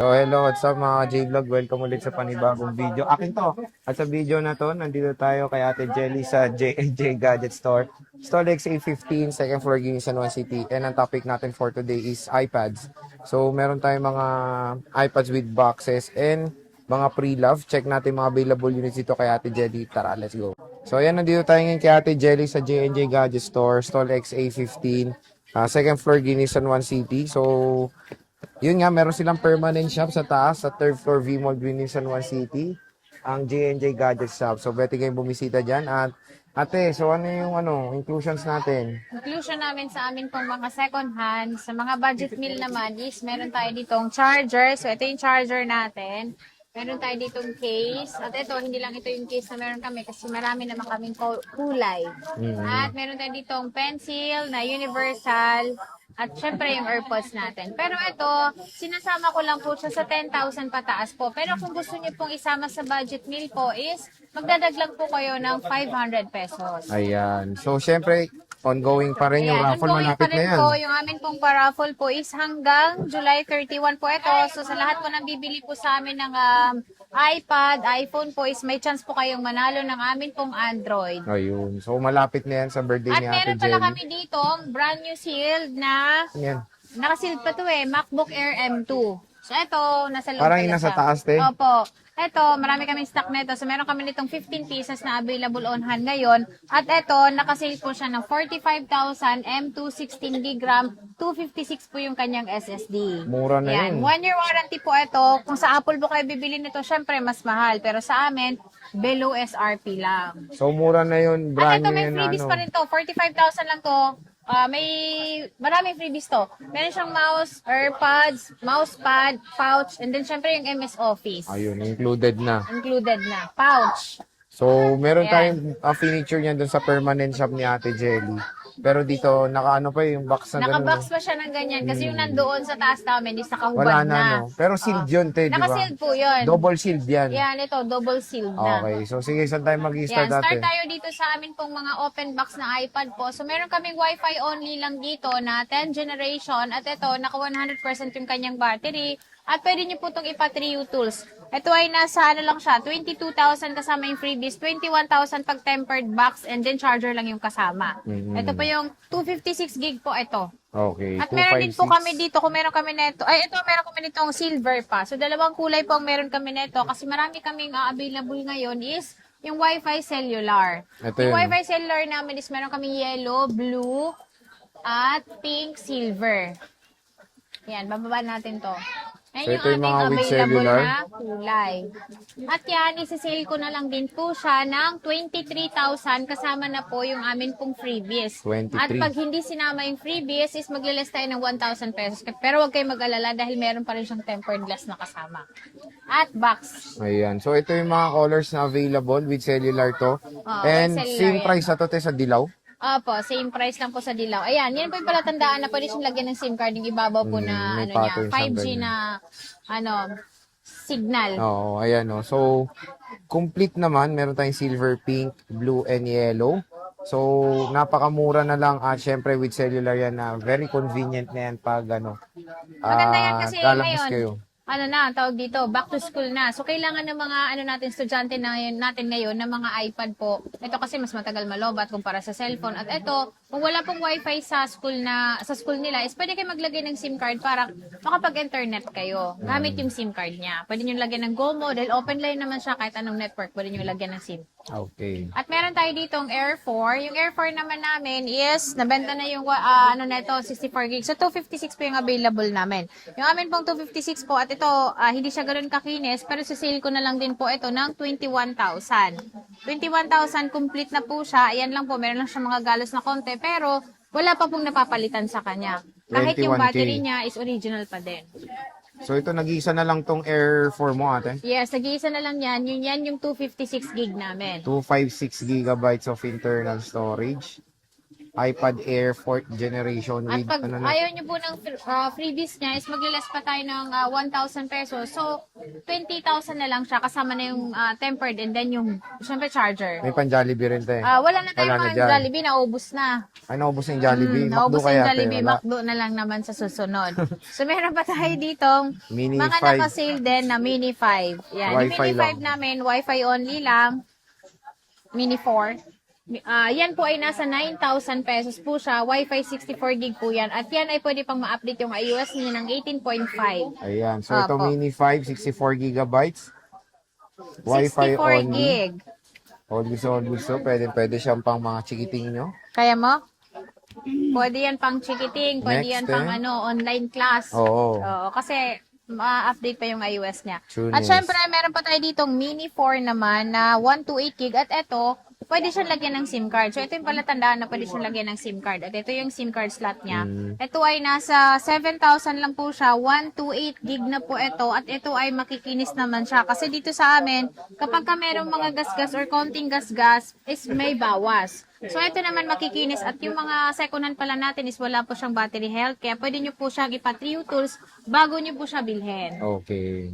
So hello, what's up mga J-Vlog? Welcome ulit sa panibagong video. Akin to. At sa video na to, nandito tayo kay Ate Jelly sa J&J Gadget Store. Store XA15, second floor, Guinea, San Juan City. And ang topic natin for today is iPads. So meron tayong mga iPads with boxes and mga pre-love. Check natin mga available units dito kay Ate Jelly. Tara, let's go. So ayan, nandito tayo ngayon kay Ate Jelly sa J&J Gadget Store. Store XA15, second floor, Guinea, San Juan City. So yun nga, meron silang permanent shop sa taas, sa third floor V-Mall Green San Juan City, ang J&J Gadget Shop. So, pwede kayong bumisita dyan. At, ate, so ano yung inclusions natin? Inclusion namin sa amin pong mga second hand. Sa mga budget meal naman is meron tayo ditong charger. So, ito yung charger natin. Meron tayo ditong case. At ito, hindi lang ito yung case na meron kami kasi marami naman kaming kulay. At meron tayo ditong pencil na universal. At syempre yung AirPods natin. Pero ito, sinasama ko lang po siya sa 10,000 pataas po. Pero kung gusto niyo pong isama sa budget meal po is magdadaglag po kayo ng 500 pesos. Ayan. So, syempre, ongoing pa rin yung raffle. Ongoing Malapit pa na rin yan. po, yung amin pong paraffle po is hanggang July 31 po ito. So sa lahat po ng bibili po sa amin ng iPad, iPhone po is may chance po kayong manalo ng amin pong Android. Ayun. So, malapit na yan sa birthday At ni Ate meron pala Jelly. kami dito brand new sealed na Yan. nakasealed pa to MacBook Air M2. So ito, nasa loob Parang pala yung nasa siya. taas, te. Opo. Ito, marami kaming stock nito. So meron kami nitong 15 pieces na available on hand ngayon. At ito, nakasale po siya ng 45,000 M2 16GB RAM. 256 po yung kanyang SSD. Mura na Yan. yun. 1 year warranty po ito. Kung sa Apple po kayo bibili nito, syempre mas mahal. Pero sa amin, below SRP lang. So, mura na yun. At Brand ito, new may yun. freebies pa rin to. 45,000 lang to. May maraming freebies to. Meron siyang mouse, AirPods, mousepad, pouch, and then syempre yung MS Office. Ayun, included na. Included na. Pouch. So, meron Ayan. tayong furniture niyan doon sa permanent shop ni Ate Jelly. Pero dito, nakaano pa yung box na ganun. Nakabox pa siya ng ganyan kasi yung nandoon sa taas namin is nakahubad Wala na, na. no? Pero sealed yun, te, di ba? Naka-sealed po yun. Double sealed yan. Yan, ito, double sealed na. Okay, so sige, saan tayo mag-start Yan, start dati? tayo dito sa amin pong mga open box na iPad po. So, meron kaming Wi-Fi only lang dito na 10th generation. At ito, naka 100% yung kanyang battery. At pwede nyo po itong ipa-3U tools. Ito ay nasa ano lang siya, 22,000 kasama yung freebies, 21,000 pag tempered box, and then charger lang yung kasama. Ito po yung 256 gig po ito. Okay, At meron din 256. po kami dito, kung meron kami nito, ay ito meron kami nitong silver pa. So dalawang kulay po ang meron kami nito kasi marami kaming available ngayon is yung Wi-Fi cellular. Ito Yung yun. Wi-Fi cellular namin is meron kami yellow, blue, at pink, silver. Yan, bababa natin to. Yan So, ito yung mga with available cellular? na kulay. At yan, isasale ko na lang din po siya ng 23,000 kasama na po yung amin pong freebies. 23. At pag hindi sinama yung freebies, is maglilis tayo ng 1,000 pesos. Pero huwag kayong mag-alala dahil meron pa rin siyang tempered glass na kasama. At box. Ayan, so ito yung mga colors na available with cellular to. Oo, And with cellular same yan. price na to, te, sa Dilaw. Opo, same price lang po sa Dilaw. Ayan, yan po yung palatandaan na pwede siyang lagyan ng SIM card. Yung ibabaw po na may ano niya, pattern siyang 5G ganyan. na signal. Oo, ayan o. So, complete naman. Meron tayong silver, pink, blue, and yellow. So, napakamura na lang. At syempre, with cellular yan na very convenient na yan pag Maganda yan kasi lalabas ngayon, kayo. ano na, tawag dito, back to school na. So, kailangan ng mga, natin, estudyante natin ngayon, ng mga iPad po. Ito kasi mas matagal malobat kumpara sa cellphone. At ito, kung wala pong wifi sa school nila, is pwede kayo maglagay ng SIM card para makapag-internet kayo. Gamit yung SIM card niya. Pwede nyo lagyan ng GoMo, dahil open line naman siya kahit anong network, pwede nyo lagyan ng SIM. Okay. At meron tayo ditong Air 4. Yung Air 4 naman namin is, nabenta na yung, neto, 64 gigs. So, 256 po yung available namin. Yung amin pong 256 po, at ito, hindi siya ganoon kakinis, pero sale ko na lang din po ito ng 21,000. 21,000 complete na po siya. Ayan lang po, meron lang siya mga galos na konti, pero wala pa pong napapalitan sa kanya. Kahit yung 21K. battery niya is original pa din. So, ito, nag-iisa na lang tong Air 4 mo, ate. Yes, nag-iisa na lang yan. Yan yung 256 gig namin. 256 gigabytes of internal storage. iPad Air 4th generation At with pag ano na, ayaw nyo po ng freebies niya is maglilas pa tayo ng 1,000 pesos. So, 20,000 na lang siya kasama na yung tempered and then yung, syempre, charger. may pan Jollibee rin te. Wala na tayong Wala na mga dyan. Jollibee, naubos na. Ay, naubos na yung Jollibee. McDo Naubos na kaya yung te, Jollibee, wala. McDo na lang naman sa susunod. So, meron pa tayo ditong Mini mga 5. naka-sale din na Mini 5. Yan. Yung Wi-Fi Mini 5 lang. namin, Wi-Fi only lang. Mini 4. Yan po ay nasa 9,000 pesos po siya. Wi-Fi 64 gig po yan. At yan ay pwede pang ma-update yung iOS niya ng 18.5. Ayan. So, ito Opo. mini 5, 64 gigabytes. Wi-Fi 64 only. gig. Always so. Pwede siyang pang mga chikiting nyo. Kaya mo? Pwede yan pang chikiting. Pwede Next, yan pang online class. Oo. Oo, kasi ma-update pa yung iOS niya. Tunis. At syempre, meron pa tayo ditong Mini 4 naman na 128 gig. At ito, pwede siyang lagyan ng SIM card. So, ito yung palatandaan na pwede siyang lagyan ng SIM card. At ito yung SIM card slot niya. Ito ay nasa 7,000 lang po siya. 128 gig na po ito. At ito ay makikinis naman siya. Kasi dito sa amin, kapag ka merong mga gasgas or konting gasgas, is may bawas. So, ito naman makikinis. At yung mga second hand pala natin is wala po siyang battery health. Kaya pwede nyo po siyang ipa-trio tools bago nyo po siya bilhin. Okay.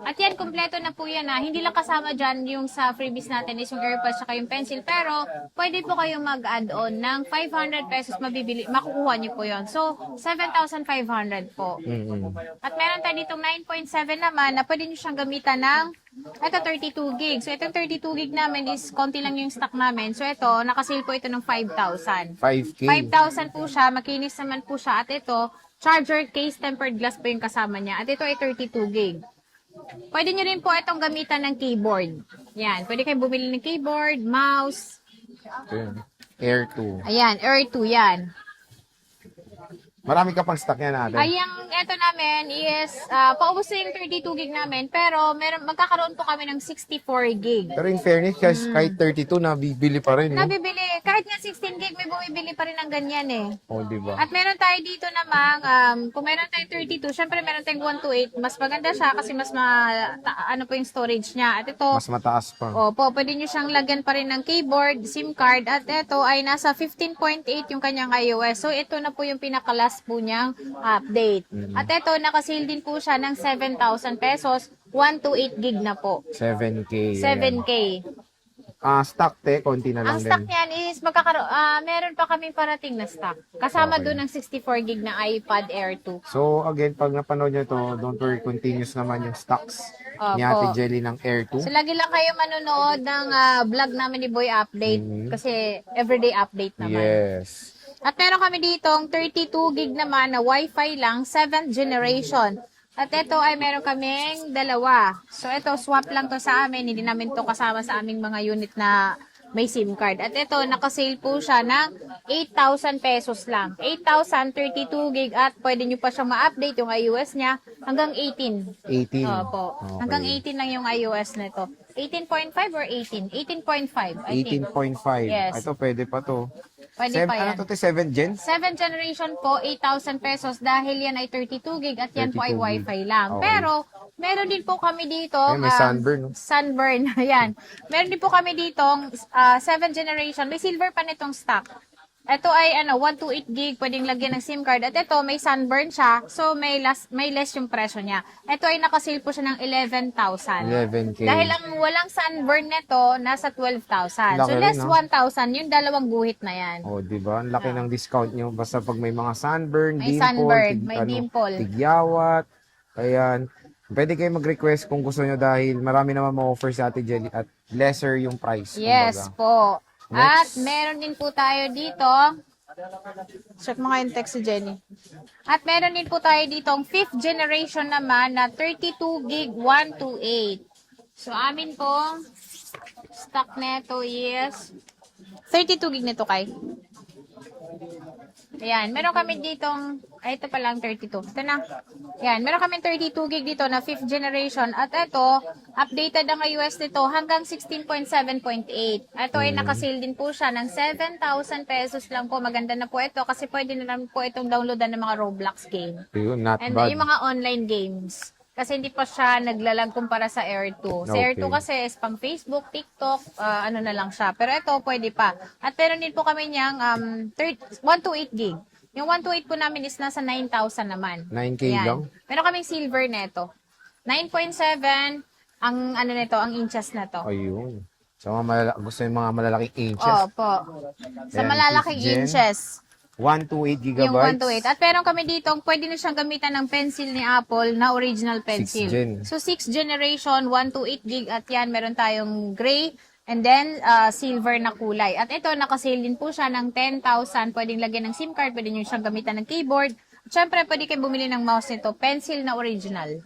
At yan, kompleto na po yan ha. Hindi lang kasama dyan yung sa freebies natin is yung AirPods saka yung pencil. Pero, pwede po kayong mag-add-on ng 500 pesos makukuha nyo po yon. So, 7,500 po. At meron tayo ditong 9.7 naman na pwede nyo siyang gamitan ng ito 32 gig. So, itong 32 gig namin is konti lang yung stock namin. So, ito, nakasale po ito ng 5,000. 5K. 5,000 po siya. Makinis naman po siya. At ito, charger case tempered glass po yung kasama niya. At ito ay 32 gig. Pwede nyo rin po itong gamitan ng keyboard. Yan. Pwede kayo bumili ng keyboard, mouse. Ayan. Air 2. Ayan, Air 2 yan. Marami ka pang stock yan natin. Yung ito namin is, paubos na yung 32 gig namin, pero magkakaroon po kami ng 64 gig. Pero in fairness, kahit 32 nabibili pa rin. No? Nabibili. Kahit nga 16 gig, may bumibili pa rin ng ganyan eh. Oh, di ba? At meron tayo dito namang, kung meron tayong 32, syempre meron tayong 128, mas maganda siya kasi mas ano po yung storage niya. At ito, Mas mataas pa. opo, pwede nyo siyang lagyan pa rin ng keyboard, SIM card, at ito ay nasa 15.8 yung kanyang iOS. So, ito na po yung pinakalas po niyang update. At ito, nakasale din po siya ng 7,000 pesos, 128 gig na po. 7K. 7K. Stock te, konti na lang Ang stock din. niyan is meron pa kaming parating na stock. Kasama doon ng 64 gig na iPad Air 2. So, again, pag napanood nyo to, don't worry, continuous naman yung stocks ni Opo. Ate Jelly ng Air 2. So, lagi lang kayo manonood ng vlog namin ni Boy Update kasi everyday update naman. Yes. At meron kami ditong 32 gig naman na Wi-Fi lang, 7th generation. At ito ay meron kaming dalawa. So, ito, swap lang to sa amin. Hindi namin to kasama sa aming mga unit na may SIM card. At ito, nakasale po siya ng 8,000 pesos lang. 8,000, 32 gig at pwede nyo pa siyang ma-update yung iOS niya hanggang 18. 18. Opo. Okay. Hanggang 18 lang yung iOS nito. 18.5 or 18? 18.5, I think. 18.5. Yes. Ito, pwede pa to. Pwede pa yan. Ano to te, 7 gen? 7th generation po, 8,000 pesos dahil yan ay 32 gig at yan po ay 32 gig. Wi-Fi lang. Okay. Pero, meron din po kami dito, Ay, may sunburn, no? Sunburn, yan. Meron din po kami dito, 7th generation, may silver pa nitong stock. Ito ay 128 gig, pwedeng lagyan ng SIM card. At ito, may sunburn siya, so may less yung presyo niya. Ito ay nakasale po siya ng 11,000. 11K. Dahil ang walang sunburn nito, nasa 12,000. So, Laki less rin, no? 1,000, yung dalawang guhit na yan. Oh, di ba? Ang laki ng discount nyo. Basta pag may mga sunburn, May dimple, sunburn, may dimple. tigyawat. Ayan. Pwede kayo mag-request kung gusto nyo dahil marami naman ma-offer sa Ate Jelly at lesser yung price. Yes kumbaga. po. At Next. meron din po tayo dito. Check mo nga yung text si Jenny. At meron din po tayo ditong 5th generation naman na 32 gig 128. So amin pong stock neto is 32 gig nito kay. Ayan, meron kami ditong, ito pa lang 32. Ito na. Ayan, meron kami 32 gig dito na 5th generation. At ito, updated ang iOS nito hanggang 16.7.8. Ito ay nakasale din po siya ng 7,000 pesos lang po. Maganda na po ito kasi pwede na naman po itong downloadan ng mga Roblox game. Yun, not And bad. yung mga online games. Kasi hindi pa siya naglalag kumpara sa Air 2. Sa Air 2 Okay. kasi is pang Facebook, TikTok, ano na lang siya. Pero ito, pwede pa. At meron din po kami niyang 128 gig. Yung 128 po namin is nasa 9,000 naman. 9K Ayan. lang? Meron kaming silver neto. 9.7 ang ano nito, ang inches na to. Ayun. So, gusto yung mga malalaking inches. Opo. Sa Ayan, malalaking 6th gen. inches. 128 Yung gigabytes. 128. At meron kami dito, pwede na siyang gamitan ng pencil ni Apple na original pencil. 6th gen. So, 6th generation, 128 gig. At yan, meron tayong gray and then silver na kulay. At ito, nakasale din po siya ng 10,000. Pwedeng lagyan ng SIM card, pwede nyo siyang gamitan ng keyboard. At syempre, pwede kayong bumili ng mouse nito, pencil na original.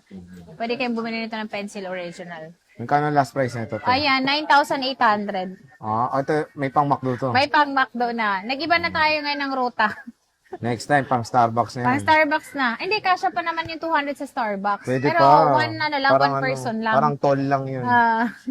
Pwede kayong bumili nito ng pencil original. Magkano ang last price nito? Te? Ayan, 9,800. Ito, may pang McDo to. May pang McDo na. Nag-iba na tayo ngayon ng ruta. Next time, pang Starbucks na yan. Pang Starbucks na. Hindi, kasya pa naman yung 200 sa Starbucks. Pwede Pero pa. one Parang one person lang. Parang toll lang yun.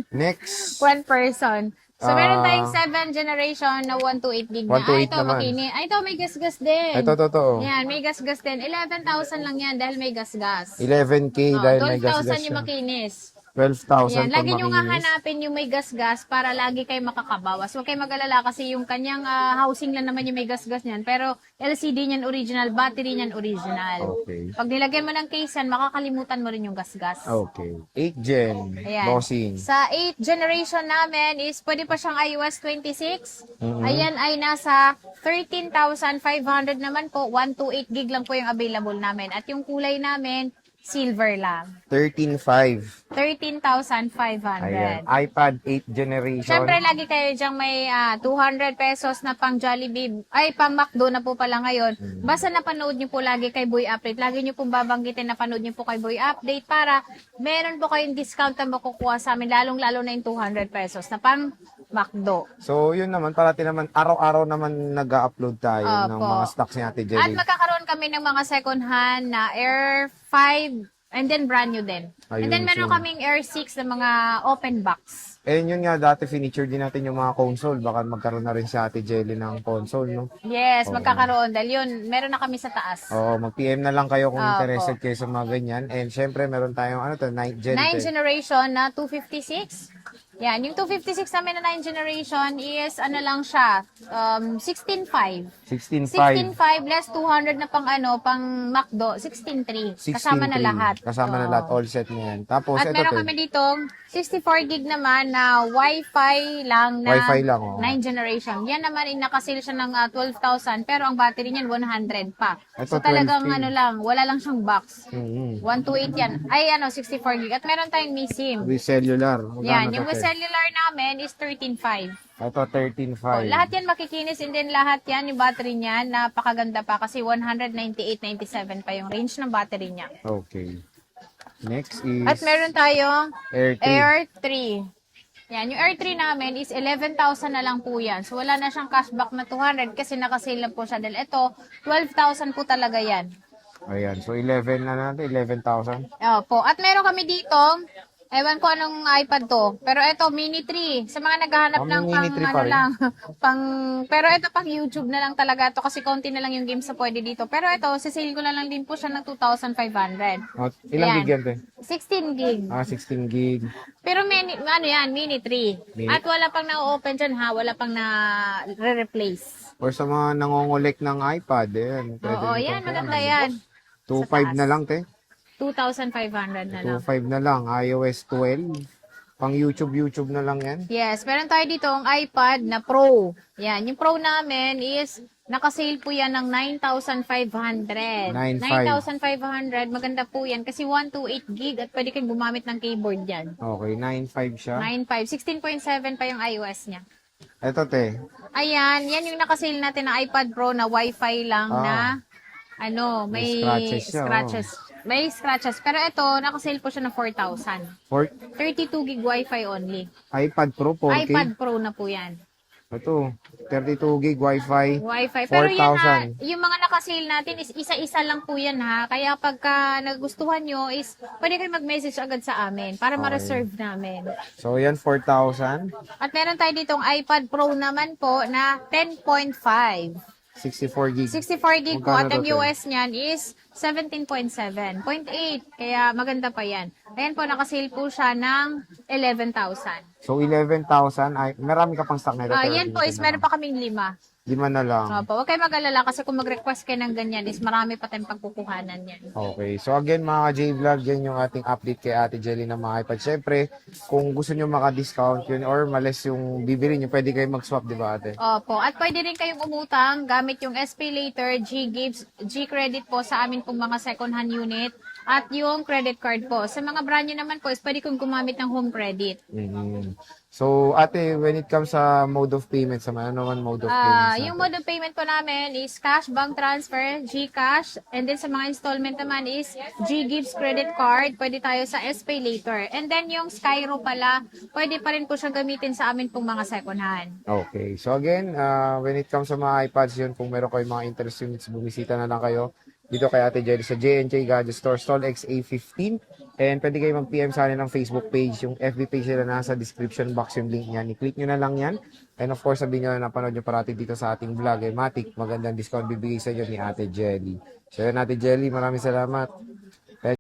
Next. One person. So, meron Ah. tayong 7 generation na 128 gig na. 128 ito, naman. makini. Ito, may gas-gas din. Ito, totoo. Yan, may gas-gas din. 11,000 lang yan dahil may gas-gas. 11K dahil may 12,000 gas-gas yung siya. makinis. 12,000 Yan, lagi pag nyo nga makinis. hanapin yung may gas-gas para lagi kayo makakabawas. Huwag kayo mag-alala kasi yung kanyang housing lang naman yung may gas-gas niyan. Pero LCD niyan original, battery niyan original. Okay. Pag nilagyan mo ng case yan, makakalimutan mo rin yung gas-gas. Okay. 8 gen. Ayan. Bossing. Sa 8th generation namin is pwede pa siyang iOS 26. Mhm. Ayan ay nasa 13,500 naman po. 128 gig lang po yung available namin. At yung kulay namin, silver lang. 13.5. 13,500. Ayan. iPad 8 generation. Siyempre, lagi kayo diyang may 200 pesos na pang Jollibee, ay pang McDo na po pala ngayon. Basta napanood niyo po lagi kay Boy Update. Lagi niyo pong babanggitin na panood niyo po kay Boy Update para meron po kayong discount na makukuha sa amin, lalong-lalo na yung 200 pesos na pang McDo. So, yun naman, parati naman, araw-araw naman nag-upload tayo ng Opo. mga stocks ni Ate At Jelly. magkakaroon kami ng mga second hand na Air 5 and then brand new din. Ayun, And then meron so- kaming Air 6 na mga open box. Eh, yun nga, dati finiture din natin yung mga console. Baka magkaroon na rin si Ate Jelly ng console, no? Yes, Oo. magkakaroon dahil yun, meron na kami sa taas. Oo, mag-PM na lang kayo kung Opo. interested kayo sa mga ganyan. And syempre, meron tayong, 9th gen. 9 te. generation na 256. Yan, yung 256 namin na 9 generation is ano lang siya, 16.5. 16.5. 16.5 less 200 na pang pang McDo, 16.3. Kasama na 16.3. lahat. Kasama na Oo. lahat, all set na yan. Tapos, At ito, meron te. kami ditong 64 gig naman na Wi-Fi lang na Wi-Fi lang, oh. 9 generation. Yan naman ay nakasale siya ng 12,000 pero ang battery niyan 100 pa. Ito, So talagang 12K. wala lang siyang box. Mhm. 128 yan. Ay 64 gig. At meron tayong eSIM. With cellular. Magkano Yan, to, yung te? cellular namin is 13.5. Ito, 13.5. Lahat yan makikinis and then lahat yan, yung battery niya, napakaganda pa kasi 198.97 pa yung range ng battery niya. Okay. Next is At meron tayong Air 3. Air 3. Yan, yung Air 3 namin is 11,000 na lang po yan. So wala na siyang cashback na 200 kasi nakasale na po siya. Dahil ito, 12,000 po talaga yan. Ayan. So, 11 na natin. 11,000. Opo. At meron kami dito, ewan ko anong iPad to. Pero ito, Mini 3. Sa mga naghahanap ng Mini 3 pa rin. lang. Pero ito pang YouTube na lang talaga to kasi konti na lang yung games na pwede dito. Pero ito, sisale ko na lang din po siya ng 2,500. Ilang Ayan. gig yan, te? 16 gig. 16 gig. Pero Mini 3. At wala pang na-open dyan ha. Wala pang na-replace. Or sa mga nangongolek ng iPad, ayan. Pwede Oo, nito. yan. Maganda yan. 2.5 na lang, te. 2,500 na lang. 2.5 na lang. iOS 12. Pang YouTube na lang yan. Yes, meron tayo dito ang iPad na Pro. Yan, yung Pro namin is nakasale po yan ng 9,500. 9,500, maganda po yan kasi 128 gig at pwede kayong gumamit ng keyboard yan. Okay, 9.5 siya. 9.5, 16.7 pa yung iOS niya. Ito, te. Ayan, yan yung nakasale natin na iPad Pro na Wi-Fi lang na May may scratches siya, scratches. May scratches. Pero ito, nakasale po siya ng 4,000. For 32 gig Wi-Fi only. iPad Pro 4K. iPad Pro na po yan. Ito, 32 gig Wi-Fi. Wi-Fi. Pero yan ha, 4,000. yung mga nakasale natin is isa-isa lang po yan ha. Kaya pagka nagustuhan nyo is pwede kayo mag-message agad sa amin para ma-reserve namin. So, yan, 4,000. At meron tayo ditong iPad Pro naman po na 10.5. 64 gig. 64 gig po at Magkano ang to, te? US niyan is 17.7, 0.8. Kaya maganda pa yan. Ayan po, nakasale po siya ng 11,000. So, 11,000. Ay, marami ka pang stock na ito. pero Yan po limited is na meron lang. pa kaming 5. 5 na lang. Opo, huwag kayo mag-alala kasi kung mag-request kayo ng ganyan is marami pa tayong pagkukuhanan yan. Okay. So again mga J-Vlog, yan yung ating update kay Ate Jelly ng mga iPad. Siyempre, kung gusto nyo maka-discount yun or males yung bibili nyo, pwede kayo mag-swap, di ba ate? Opo, at pwede rin kayong umutang gamit yung SPay Later, G-Gives, G-Credit po sa amin pong mga second-hand unit at yung credit card po. Sa mga brand nyo naman po is pwede kong gumamit ng home credit. Mhm. So ate, when it comes sa mode of payment, sa ano naman mode of payment Yung mode of payment po namin is cash, bank transfer, GCash, and then sa mga installment naman is G-Gives credit card, pwede tayo sa SPay Later. And then yung Skyro pala, pwede pa rin po siya gamitin sa amin pong mga second hand. Okay. So again, when it comes sa mga iPads yun, kung meron kayong mga interest units, bumisita na lang kayo dito kay Ate Jelly sa J&J Gadget Store, Stall XA15. And pwede kayo mag-PM sa akin ng Facebook page. Yung FB page nila nasa description box yung link niyan. I-click nyo na lang yan. And of course, sabihin nyo na napanood nyo parati dito sa ating vlog. Matic, magandang discount bibigay sa inyo ni Ate Jelly. So yun, Ate Jelly, maraming salamat.